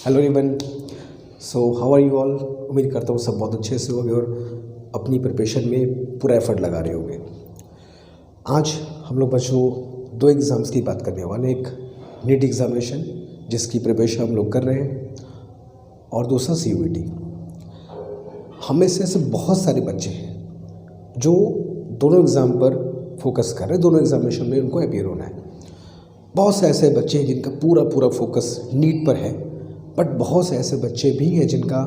Hello everyone, so how are you all. उम्मीद करता हूँ सब बहुत अच्छे से होंगे और अपनी प्रिपरेशन में पूरा एफर्ट लगा रहे होंगे। आज हम लोग बच्चों दो एग्ज़ाम्स की बात करने वाले, एक नीट एग्ज़ामिनेशन जिसकी प्रिपरेशन हम लोग कर रहे हैं और दूसरा CUET। हम में से ऐसे बहुत सारे बच्चे हैं जो दोनों एग्ज़ाम पर फोकस कर रहे हैं, दोनों एग्ज़ामिनेशन में उनको अपीयर होना है। बहुत से ऐसे बच्चे हैं जिनका पूरा फोकस नीट पर है, बट बहुत से ऐसे बच्चे भी हैं जिनका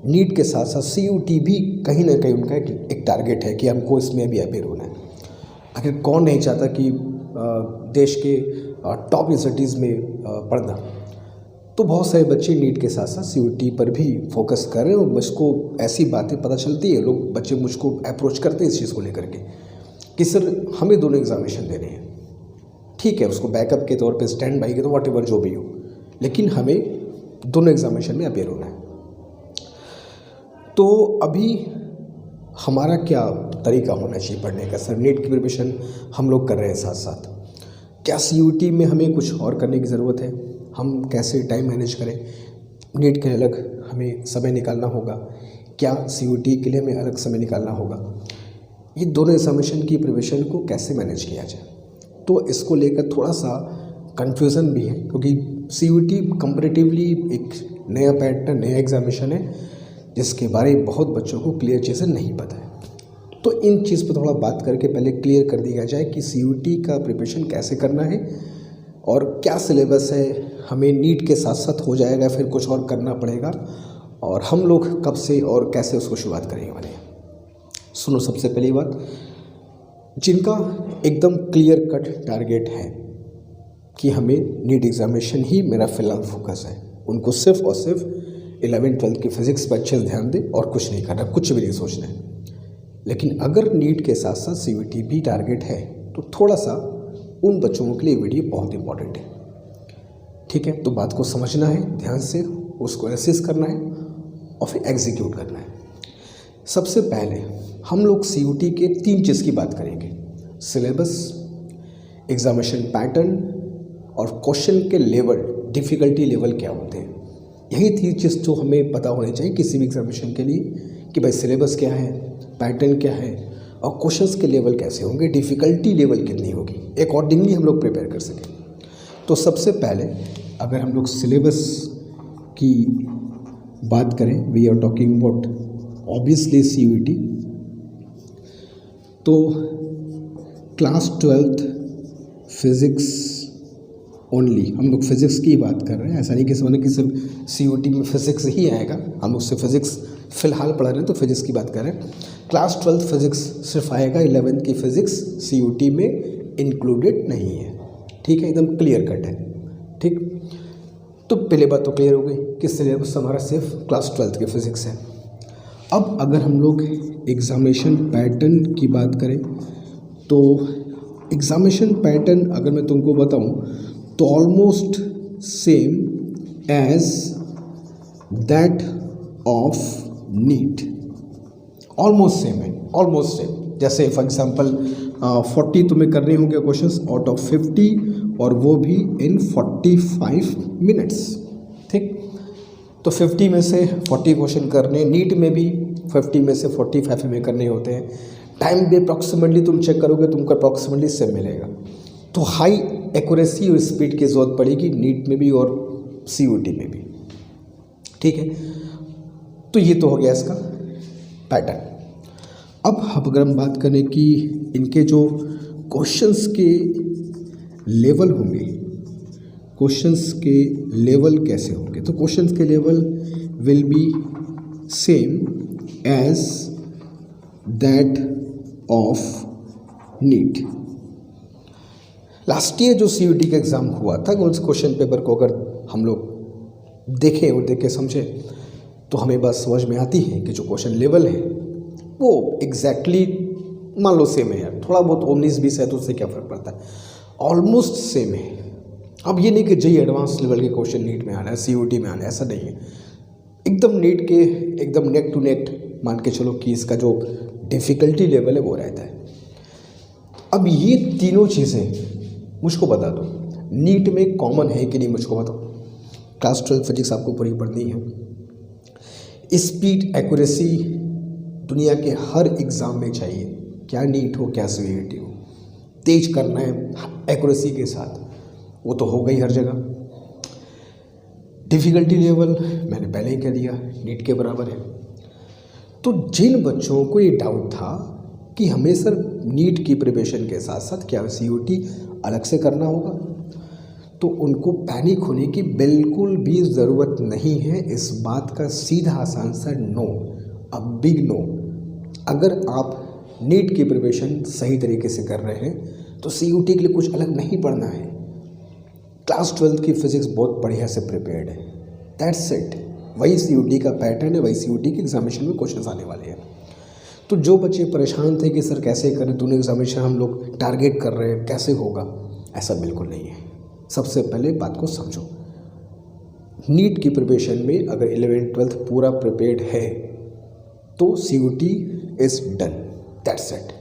नीट के साथ साथ CUET भी कहीं ना कहीं उनका एक टारगेट है कि हमको इसमें भी अपीयर होना है। आखिर कौन नहीं चाहता कि देश के टॉप यूनिवर्सिटीज़ में पढ़ना। तो बहुत सारे बच्चे नीट के साथ साथ CUET पर भी फोकस कर रहे हैं और मुझको ऐसी बातें पता चलती है, लोग बच्चे मुझको अप्रोच करते हैं इस चीज़ को लेकर के कि सर हमें दोनों एग्ज़ामिनेशन देने हैं। ठीक है, उसको बैकअप के तौर पे, स्टैंड बाई के तो वॉट एवर जो भी हो, लेकिन हमें दोनों एग्ज़ामिनेशन में अपीयर होना है। तो अभी हमारा क्या तरीका होना चाहिए पढ़ने का। सर नीट की प्रिपरेशन हम लोग कर रहे हैं साथ साथ, क्या CUET में हमें कुछ और करने की ज़रूरत है, हम कैसे टाइम मैनेज करें, नीट के अलग हमें समय निकालना होगा, क्या CUET के लिए हमें अलग समय निकालना होगा, ये दोनों एग्ज़ामिनेशन की प्रिपरेशन को कैसे मैनेज किया जाए। तो इसको लेकर थोड़ा सा कन्फ्यूज़न भी है, क्योंकि CUET कंपैरेटिवली एक नया पैटर्न, नया एग्ज़ामिनेशन है जिसके बारे में बहुत बच्चों को क्लियर चीज़ें नहीं पता है। तो इन चीज़ पर थोड़ा बात करके पहले क्लियर कर दिया जाए कि CUET का प्रिपरेशन कैसे करना है और क्या सिलेबस है, हमें नीट के साथ साथ हो जाएगा, फिर कुछ और करना पड़ेगा, और हम लोग कब से और कैसे उसको शुरुआत करेंगे वाले। सुनो, सबसे पहली बात, जिनका एकदम क्लियर कट टारगेट है कि हमें नीट एग्ज़ामिनेशन ही मेरा फ़िलहाल फोकस है, उनको सिर्फ और सिर्फ 11th-12th की फ़िज़िक्स पर अच्छे से ध्यान दें और कुछ नहीं करना, कुछ भी नहीं सोचना है। लेकिन अगर नीट के साथ साथ CUET भी टारगेट है तो थोड़ा सा उन बच्चों के लिए वीडियो बहुत इंपॉर्टेंट है। ठीक है, तो बात को समझना है, ध्यान से उसको एनालिसिस करना है और फिर एग्जीक्यूट करना है। सबसे पहले हम लोग CUET के 3 चीज़ की बात करेंगे: सिलेबस, एग्ज़ामिनेशन पैटर्न और क्वेश्चन के लेवल, डिफ़िकल्टी लेवल क्या होते हैं। यही 3 चीज़ जो हमें पता होनी चाहिए किसी भी एग्ज़ामिनेशन के लिए कि भाई सिलेबस क्या है, पैटर्न क्या है और क्वेश्चंस के लेवल कैसे होंगे, डिफ़िकल्टी लेवल कितनी होगी, अकॉर्डिंगली हम लोग प्रिपेयर कर सकें। तो सबसे पहले अगर हम लोग सिलेबस की बात करें, we are talking about obviously CUET, तो क्लास 12th फिज़िक्स ओनली, हम लोग फिज़िक्स की बात कर रहे हैं। ऐसा नहीं कि समझना कि सिर्फ CUET में फ़िज़िक्स ही आएगा, हम लोग सिर्फ फिज़िक्स फ़िलहाल पढ़ रहे हैं तो फिज़िक्स की बात कर रहे हैं। क्लास 12th फिज़िक्स सिर्फ आएगा, 11th की फ़िज़िक्स CUET में इंक्लूडेड नहीं है। ठीक है, एकदम क्लियर कट है। ठीक, तो पहले बात तो क्लियर हो गई कि सिलेबस हमारा सिर्फ क्लास 12th की फ़िज़िक्स है। अब अगर हम लोग एग्ज़ामिनेशन पैटर्न की बात करें तो एग्ज़ामिनेशन पैटर्न अगर मैं तुमको बताऊं तो almost same as that of NEET, almost same है, ऑलमोस्ट सेम। जैसे फॉर एग्जांपल 40 तुम्हें करने होंगे क्वेश्चंस आउट ऑफ 50 और वो भी इन 45 मिनट्स। ठीक, तो 50 में से 40 क्वेश्चन करने, नीट में भी 50 में से 45 में करने होते हैं। टाइम भी अप्रॉक्सीमेटली तुम चेक करोगे तुमको अप्रॉक्सीमेटली सेम मिलेगा। तो हाई एक्यूरेसी और स्पीड की ज़रूरत पड़ेगी नीट में भी और CUET में भी। ठीक है, तो ये तो हो गया इसका पैटर्न। अब अगर हम बात करें कि इनके जो क्वेश्चंस के लेवल होंगे, क्वेश्चंस के लेवल कैसे होंगे, तो क्वेश्चंस के level will be same as that of NEET. Last year जो CUET का एग्ज़ाम हुआ था, उस क्वेश्चन पेपर को अगर हम लोग देखें और देख के समझें तो हमें बस समझ में आती है कि जो क्वेश्चन लेवल है वो एग्जैक्टली मान लो सेम है यार, थोड़ा बहुत 19-20 है तो उससे क्या फ़र्क पड़ता है, ऑलमोस्ट सेम है। अब ये नहीं कि जी एडवांस लेवल के क्वेश्चन नीट में आना है, CUET में आना है, ऐसा नहीं है। एकदम नीट के एकदम नेक टू नेक मान के चलो कि इसका जो डिफ़िकल्टी लेवल है वो रहता है। अब ये तीनों चीज़ें मुझको बता दो, नीट में कॉमन है कि नहीं मुझको बताओ। क्लास 12 फिजिक्स आपको पूरी पढ़नी है। स्पीड एक्यूरेसी दुनिया के हर एग्ज़ाम में चाहिए, क्या नीट हो क्या सीयूईटी हो, तेज करना है एक्यूरेसी के साथ, वो तो हो गई हर जगह। डिफ़िकल्टी लेवल मैंने पहले ही कह दिया नीट के बराबर है। तो जिन बच्चों को ये डाउट था कि हमें सर नीट की प्रिपरेशन के साथ साथ क्या सीयूटी अलग से करना होगा, तो उनको पैनिक होने की बिल्कुल भी ज़रूरत नहीं है। इस बात का सीधा आसान सा नो, अ बिग नो। अगर आप नीट की प्रिपरेशन सही तरीके से कर रहे हैं तो सीयूटी के लिए कुछ अलग नहीं पढ़ना है। क्लास 12 की फिज़िक्स बहुत बढ़िया से प्रिपेयर्ड है, दैट्स इट। वही सीयूटी का पैटर्न है, वही सीयूटी के एग्जामिनेशन में क्वेश्चन आने वाले हैं। तो जो बच्चे परेशान थे कि सर कैसे करें, दोनों एग्जामिनेशन हम लोग टारगेट कर रहे हैं, कैसे होगा, ऐसा बिल्कुल नहीं है। सबसे पहले बात को समझो, नीट की प्रिपरेशन में अगर 11th 12th पूरा प्रिपेयर्ड है तो CUET is done, that's it.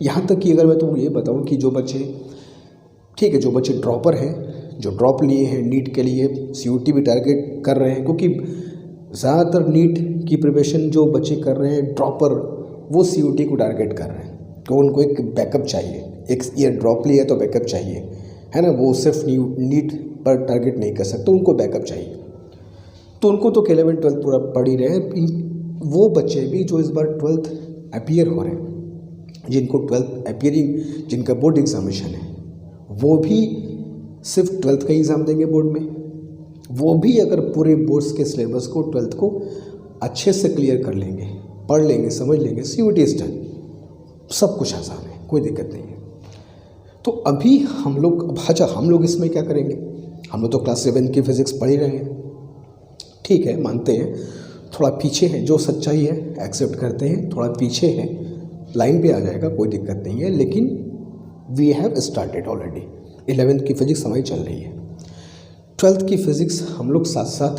यहाँ तक कि अगर मैं तुमको ये बताऊँ कि जो बच्चे, ठीक है, जो बच्चे ड्रॉपर हैं, जो ड्रॉप लिए हैं नीट के लिए, सीयूटी भी टारगेट कर रहे हैं, क्योंकि ज़्यादातर नीट की प्रिपरेशन जो बच्चे कर रहे हैं ड्रॉपर, वो सीयूटी को टारगेट कर रहे हैं, तो उनको एक बैकअप चाहिए। एक ईयर ड्रॉप लिया तो बैकअप चाहिए, है ना। वो सिर्फ नीट पर टारगेट नहीं कर सकते, उनको बैकअप चाहिए। तो उनको तो 11th 12th पूरा पढ़ ही रहे हैं। वो बच्चे भी जो इस बार 12th अपीयर हो रहे हैं, जिनको 12th अपीयरिंग, जिनका बोर्ड एग्जामिनेशन है, वो भी सिर्फ 12th का एग्ज़ाम देंगे बोर्ड में। वो भी अगर पूरे बोर्ड्स के सिलेबस को 12th को अच्छे से क्लियर कर लेंगे, पढ़ लेंगे, समझ लेंगे, सीयूटी इज डन, सब कुछ आसान है, कोई दिक्कत नहीं है। तो अभी हम लोग, अच्छा हम लोग इसमें क्या करेंगे, हम लोग तो क्लास 7 की फिज़िक्स पढ़ ही रहे हैं, ठीक है, मानते हैं थोड़ा पीछे है, जो सच्चाई है एक्सेप्ट करते हैं, थोड़ा पीछे है, लाइन पे आ जाएगा, कोई दिक्कत नहीं है। लेकिन we have started already. 11th की फिज़िक्स हमारी चल रही है, 12th की फिज़िक्स हम लोग साथ साथ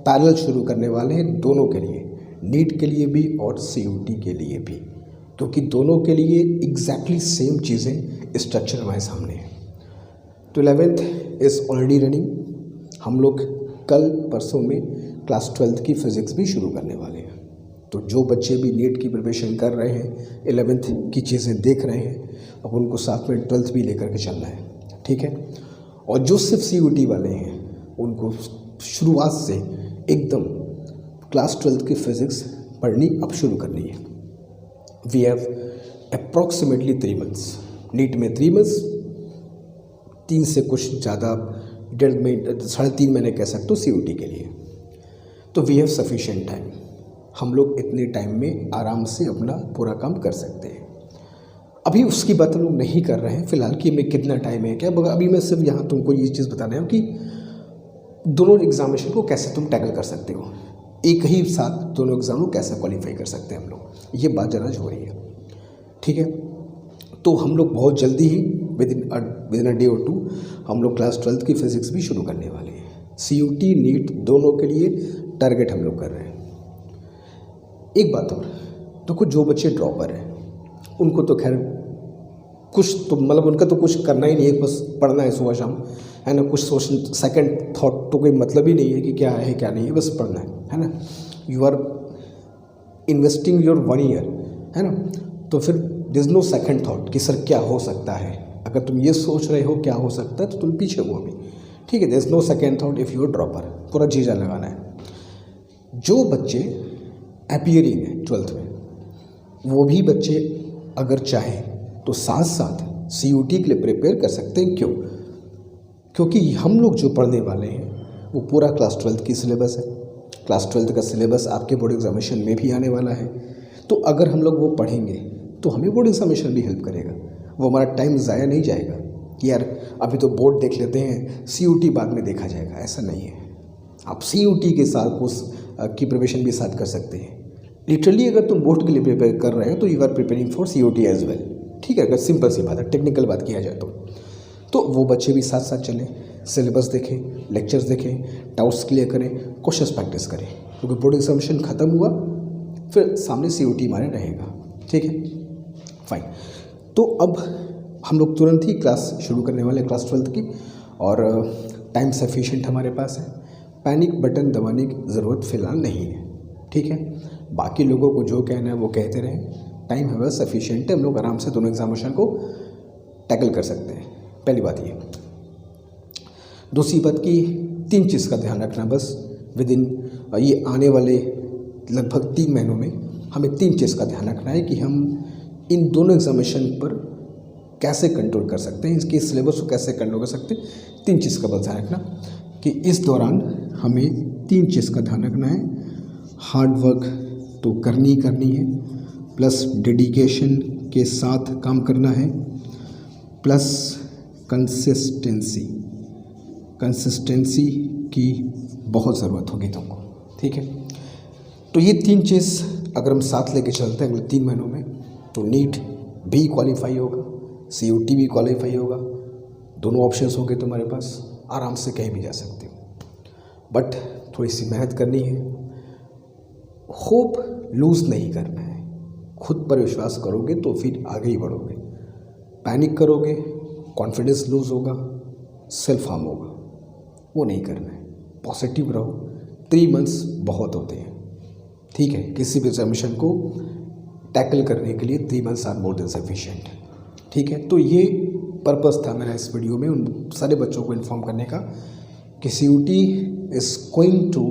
पैरेलल शुरू करने वाले हैं, दोनों के लिए, नीट के लिए भी और सीयूटी के लिए भी, क्योंकि दोनों के लिए एग्जैक्टली सेम चीज़ें स्ट्रक्चर हमारे सामने है। तो 11th इज़ ऑलरेडी रनिंग। हम लोग कल परसों में क्लास 12th की फ़िज़िक्स भी शुरू करने वाले हैं। तो जो बच्चे भी नीट की प्रिपरेशन कर रहे हैं, 11th की चीज़ें देख रहे हैं, अब उनको साथ में 12th भी लेकर के चलना है, ठीक है। और जो सिर्फ सीयूटी वाले हैं, उनको शुरुआत से एकदम क्लास 12th की फ़िज़िक्स पढ़नी अब शुरू करनी है। We have approximately 3 months, NEET में 3 months, 3 से कुछ ज़्यादा, 3.5 महीने कह सकते हो सीयूटी के लिए। तो वी हैव सफिशिएंट टाइम, हम लोग इतने टाइम में आराम से अपना पूरा काम कर सकते हैं। अभी उसकी बात हम लोग नहीं कर रहे हैं फ़िलहाल कि हमें कितना टाइम है क्या, अभी मैं सिर्फ यहाँ तुमको ये चीज़ बता रहा हूँ कि दोनों एग्जामिनेशन को कैसे तुम टैकल कर सकते हो, एक ही साथ दोनों एग्ज़ाम को कैसे क्वालिफाई कर सकते हैं हम लोग, ये बात ज़रा हो रही है, ठीक है। तो हम लोग बहुत जल्दी ही विद इन अ डे और 2 हम लोग क्लास 12th की फ़िज़िक्स भी शुरू करने वाले हैं। सीयूटी नीट दोनों के लिए टारगेट हम लोग कर रहे हैं। एक बात और, तो कुछ जो बच्चे ड्रॉपर हैं उनको तो खैर कुछ तो मतलब उनका तो कुछ करना ही नहीं है, बस पढ़ना है सुबह शाम, है ना। कुछ सोच सेकंड थॉट तो कोई मतलब ही नहीं है कि क्या है क्या नहीं है, बस पढ़ना है ना। You are investing your 1 year, है ना। तो फिर दिस नो सेकंड थॉट कि सर क्या हो सकता है। अगर तुम ये सोच रहे हो क्या हो सकता है तो तुम पीछे हो अभी, ठीक है। This no second thought if you are dropper, पूरा जीजा लगाना है। जो बच्चे अपीयरिंग है 12th में, वो भी बच्चे अगर चाहें तो साथ साथ सीयूटी के लिए प्रिपेयर कर सकते हैं। क्यों? क्योंकि हम लोग जो पढ़ने वाले हैं वो पूरा क्लास 12th की सिलेबस है। क्लास 12th का सिलेबस आपके बोर्ड एग्जामिनेशन में भी आने वाला है। तो अगर हम लोग वो पढ़ेंगे तो हमें बोर्ड एग्जामिनेशन भी हेल्प करेगा, वो हमारा टाइम ज़ाया नहीं जाएगा कि यार अभी तो बोर्ड देख लेते हैं, सीयूटी बाद में देखा जाएगा, ऐसा नहीं है। आप सीयूटी के साथ उस की प्रिपरेशन भी साथ कर सकते हैं। लिटरली अगर तुम बोर्ड के लिए प्रिपेयर कर रहे हो तो you are preparing for CUT as well, ठीक है। अगर सिंपल सी बात है, टेक्निकल बात किया जाए तो वो बच्चे भी साथ साथ चलें, सिलेबस देखें, लेक्चर्स देखें, डाउट्स क्लियर करें, क्वेश्चंस प्रैक्टिस करें, क्योंकि बोर्ड एग्जामिनेशन ख़त्म हुआ फिर सामने सीयूटी हमारे रहेगा, ठीक है, फाइन। तो अब हम लोग तुरंत ही क्लास शुरू करने वाले क्लास 12th की, और टाइम सफिशिएंट हमारे पास है। पैनिक बटन दबाने की ज़रूरत फ़िलहाल नहीं है, ठीक है। बाकी लोगों को जो कहना है वो कहते रहें, टाइम हमारा सफिशिएंट है, हम लोग आराम से दोनों एग्जामिनेशन को टैकल कर सकते हैं। पहली बात ये। दूसरी बात कि 3 चीज़ का ध्यान रखना बस विद इन ये आने वाले लगभग 3 महीनों में हमें 3 चीज़ का ध्यान रखना है कि हम इन दोनों एग्जामिनेशन पर कैसे कंट्रोल कर सकते हैं, इसके सिलेबस को कैसे कंट्रोल कर सकते हैं। 3 चीज़ का बस ध्यान रखना कि इस दौरान हमें 3 चीज़ का ध्यान रखना है। हार्ड वर्क तो करनी है, प्लस डेडिकेशन के साथ काम करना है, प्लस कंसिस्टेंसी की बहुत ज़रूरत होगी तुमको, ठीक है। तो ये 3 चीज़ अगर हम साथ लेके चलते हैं अगले 3 महीनों में तो नीट भी क्वालिफाई होगा, CUT भी क्वालिफाई होगा, दोनों ऑप्शंस होंगे तुम्हारे पास, आराम से कहीं भी जा सकते हो। बट थोड़ी सी मेहनत करनी है, होप लूज़ नहीं करना है, खुद पर विश्वास करोगे तो फिर आगे ही बढ़ोगे। पैनिक करोगे, कॉन्फिडेंस लूज़ होगा, सेल्फ हार्म होगा, वो नहीं करना है। पॉजिटिव रहो, 3 मंथ्स बहुत होते हैं, ठीक है। किसी भी एग्जामिनेशन को टैकल करने के लिए 3 months are more than sufficient, ठीक है। तो ये पर्पस था मेरा इस वीडियो में उन सारे बच्चों को इन्फॉर्म करने का कि CUT is going to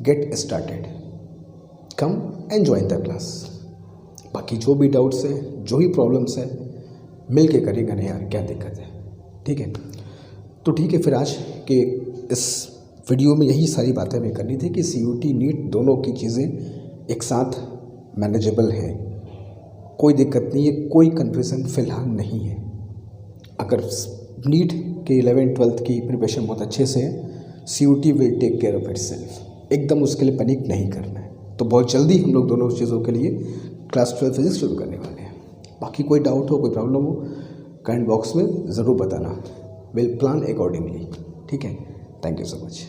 get started, come and join the class. बाकी जो भी डाउट्स है, जो भी प्रॉब्लम्स है, मिल के करेंगे ना यार, क्या दिक्कत है, ठीक है। तो ठीक है, फिर आज के इस वीडियो में यही सारी बातें हमें करनी थी कि CUT नीट दोनों की चीज़ें एक साथ मैनेजेबल हैं, कोई दिक्कत नहीं है, कोई कन्फ्यूज़न फ़िलहाल नहीं है। अगर नीट के 11th-12th की प्रिपरेशन बहुत अच्छे से है, CUT will take care of itself, एकदम उसके लिए पैनिक नहीं करना है। तो बहुत जल्दी हम लोग दोनों चीज़ों के लिए क्लास 12 फिजिक्स शुरू करने वाले हैं। बाकी कोई डाउट हो, कोई प्रॉब्लम हो, कमेंट बॉक्स में ज़रूर बताना, विल प्लान अकॉर्डिंगली, ठीक है। Thank you so much.